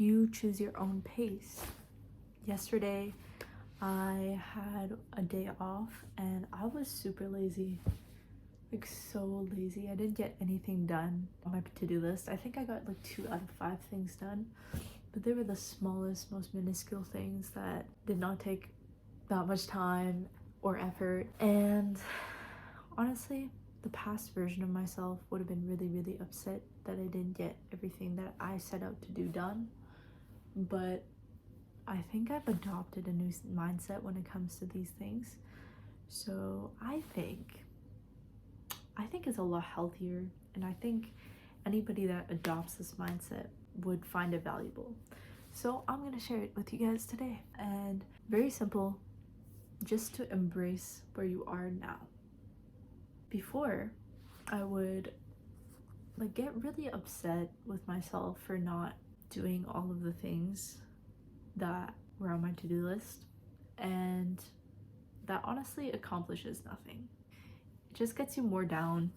You choose your own pace. Yesterday, I had a day off and I was super lazy. Like, so lazy. I didn't get anything done on my to-do list. I think I got like 2 out of 5 things done, but they were the smallest, most minuscule things that did not take that much time or effort. And honestly, the past version of myself would have been really, really upset that I didn't get everything that I set out to do done. But I think I've adopted a new mindset when it comes to these things. So I think it's a lot healthier, and I think anybody that adopts this mindset would find it valuable. So I'm gonna share it with you guys today. And very simple, just to embrace where you are now. Before, I would like get really upset with myself for not doing all of the things that were on my to-do list, and that honestly accomplishes nothing. It just gets you more down.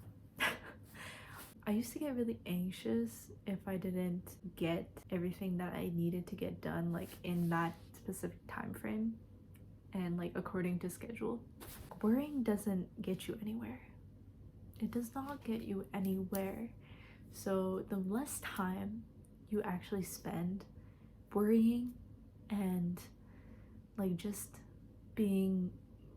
I used to get really anxious if I didn't get everything that I needed to get done like in that specific time frame and like according to schedule. Worrying doesn't get you anywhere. It does not get you anywhere. So the less time you actually spend worrying and like just being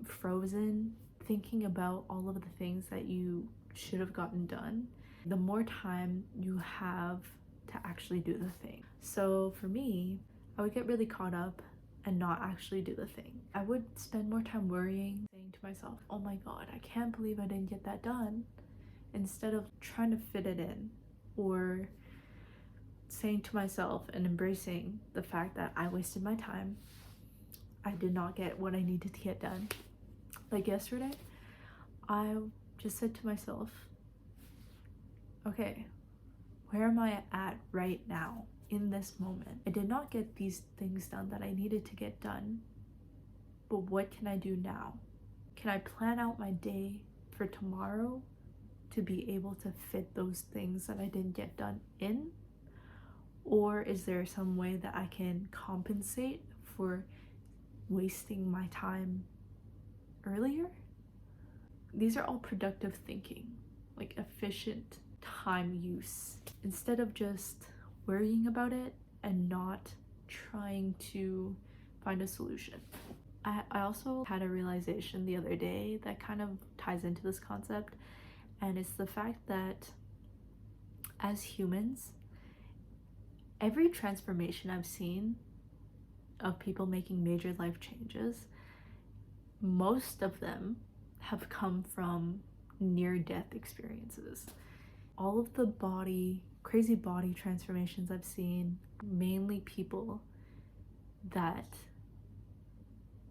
frozen thinking about all of the things that you should have gotten done, the more time you have to actually do the thing. So for me, I would get really caught up and not actually do the thing. I would spend more time worrying, saying to myself, oh my god, I can't believe I didn't get that done, instead of trying to fit it in, or saying to myself and embracing the fact that I wasted my time. I did not get what I needed to get done. Like yesterday, I just said to myself, okay, where am I at right now in this moment? I did not get these things done that I needed to get done, but what can I do now? Can I plan out my day for tomorrow to be able to fit those things that I didn't get done in? Or is there some way that I can compensate for wasting my time earlier? These are all productive thinking, like efficient time use, instead of just worrying about it and not trying to find a solution. I also had a realization the other day that kind of ties into this concept, and it's the fact that as humans, every transformation I've seen of people making major life changes, most of them have come from near-death experiences. All of the crazy body transformations I've seen, mainly people that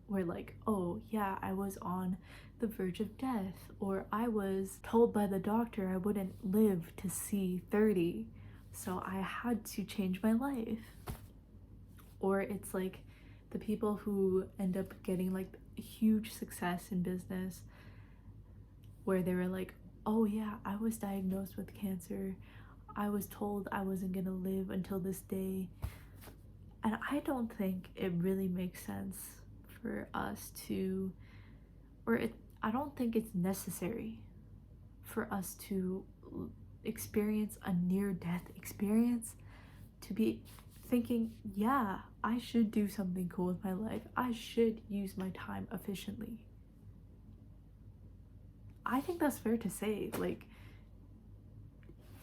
were like, oh yeah, I was on the verge of death, or I was told by the doctor I wouldn't live to see 30, so I had to change my life. Or it's like the people who end up getting like huge success in business, where they were like, oh yeah, I was diagnosed with cancer, I was told I wasn't gonna live until this day. And I don't think it really makes sense for us to, I don't think it's necessary for us to experience a near-death experience to be thinking, yeah, I should do something cool with my life, I should use my time efficiently. I think that's fair to say, like,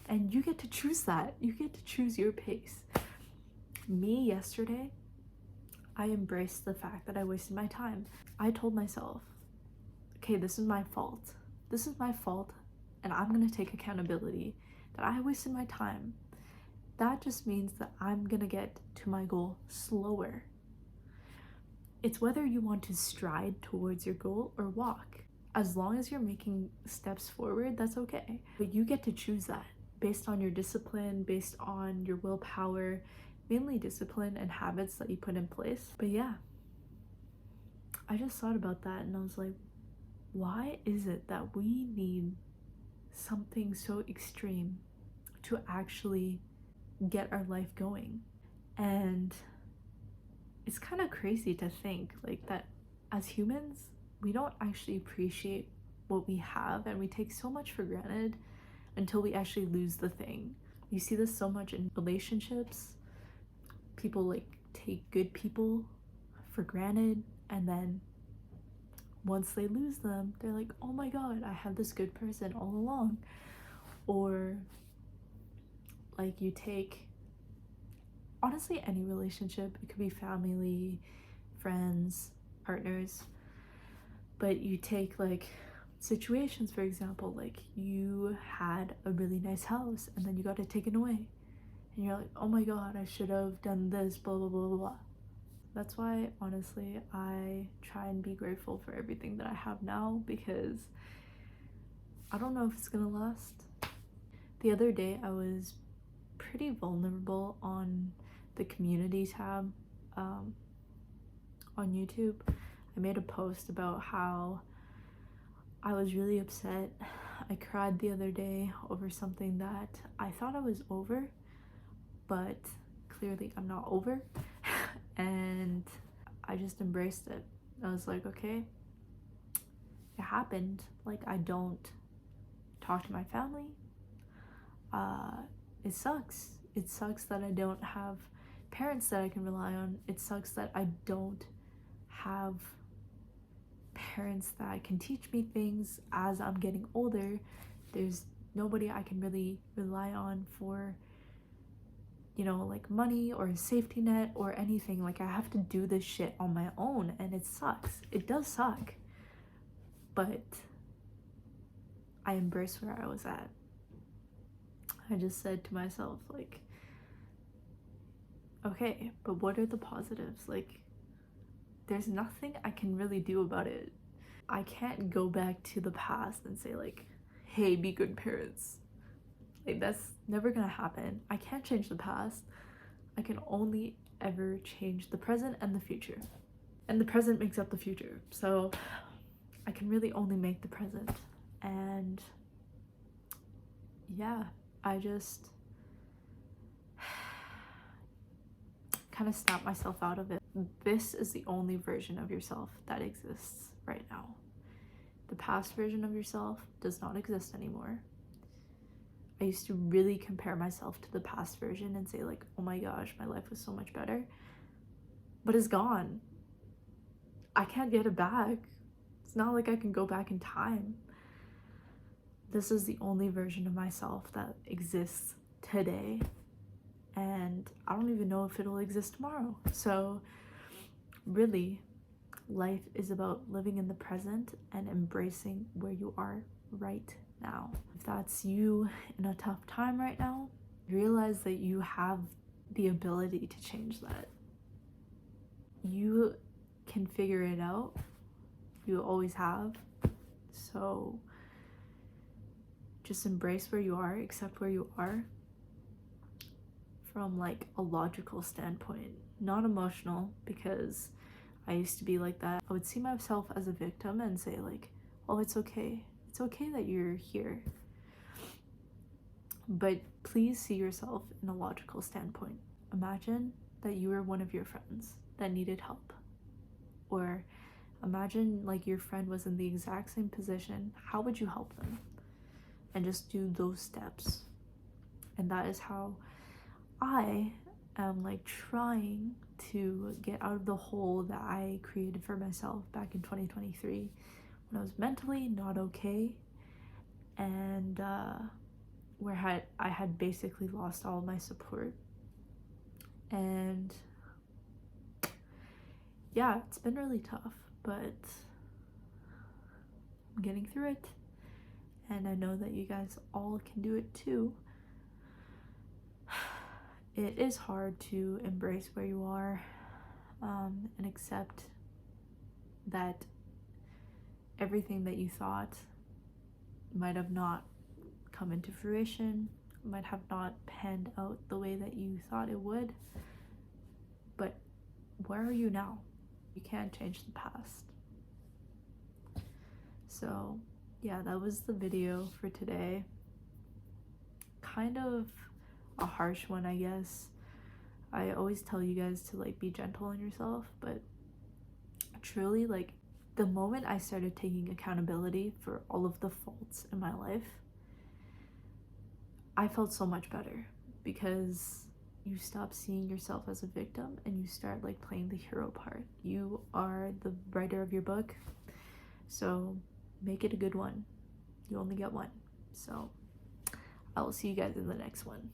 and you get to choose that. You get to choose your pace. Me yesterday, I embraced the fact that I wasted my time. I told myself, okay, this is my fault. This is my fault, and I'm gonna take accountability that I wasted my time. That just means that I'm gonna get to my goal slower. It's whether you want to stride towards your goal or walk. As long as you're making steps forward, that's okay. But you get to choose that based on your discipline, based on your willpower, mainly discipline and habits that you put in place. But yeah, I just thought about that and I was like, why is it that we need something so extreme to actually get our life going? And it's kind of crazy to think like that as humans, we don't actually appreciate what we have, and we take so much for granted until we actually lose the thing. You see this so much in relationships. People like take good people for granted, and then once they lose them, they're like, oh my god, I had this good person all along. Or like you take, honestly, any relationship, it could be family, friends, partners, but you take like situations, for example, like you had a really nice house and then you got it taken away, and you're like, oh my god, I should have done this, blah blah blah blah blah. That's why, honestly, I try and be grateful for everything that I have now, because I don't know if it's gonna last. The other day, I was pretty vulnerable on the community tab on YouTube. I made a post about how I was really upset. I cried the other day over something that I thought I was over, but clearly I'm not over. And I just embraced it. I was like, okay, it happened. Like, I don't talk to my family. It sucks. It sucks that I don't have parents that I can rely on. It sucks that I don't have parents that can teach me things as I'm getting older. There's nobody I can really rely on for, you know, like money or a safety net or anything. Like, I have to do this shit on my own, and it sucks. It does suck. But I embrace where I was at. I just said to myself, like, okay, but what are the positives? Like, there's nothing I can really do about it. I can't go back to the past and say, like, hey, be good parents. Like, that's never gonna happen. I can't change the past. I can only ever change the present and the future. And the present makes up the future. So I can really only make the present. And yeah, I just kind of snap myself out of it. This is the only version of yourself that exists right now. The past version of yourself does not exist anymore. I used to really compare myself to the past version and say, like, oh my gosh, my life was so much better. But it's gone. I can't get it back. It's not like I can go back in time. This is the only version of myself that exists today. And I don't even know if it'll exist tomorrow. So really, life is about living in the present and embracing where you are right now. If that's you in a tough time right now, realize that you have the ability to change that. You can figure it out. You always have. So just embrace where you are, accept where you are from like a logical standpoint, not emotional, because I used to be like that. I would see myself as a victim and say, like, oh, it's okay. It's okay that you're here. But please see yourself in a logical standpoint. Imagine that you were one of your friends that needed help. Or imagine like your friend was in the exact same position. How would you help them? And just do those steps. And that is how I am like trying to get out of the hole that I created for myself back in 2023 when I was mentally not okay, and where I had basically lost all my support. And yeah, it's been really tough, but I'm getting through it, and I know that you guys all can do it too. It is hard to embrace where you are and accept that everything that you thought might have not come into fruition, might have not panned out the way that you thought it would. But where are you now? You can't change the past. So yeah, that was the video for today. Kind of a harsh one, I guess. I always tell you guys to like be gentle on yourself, but truly, like, the moment I started taking accountability for all of the faults in my life, I felt so much better, because you stop seeing yourself as a victim and you start like playing the hero part. You are the writer of your book, so make it a good one. You only get one. So I will see you guys in the next one.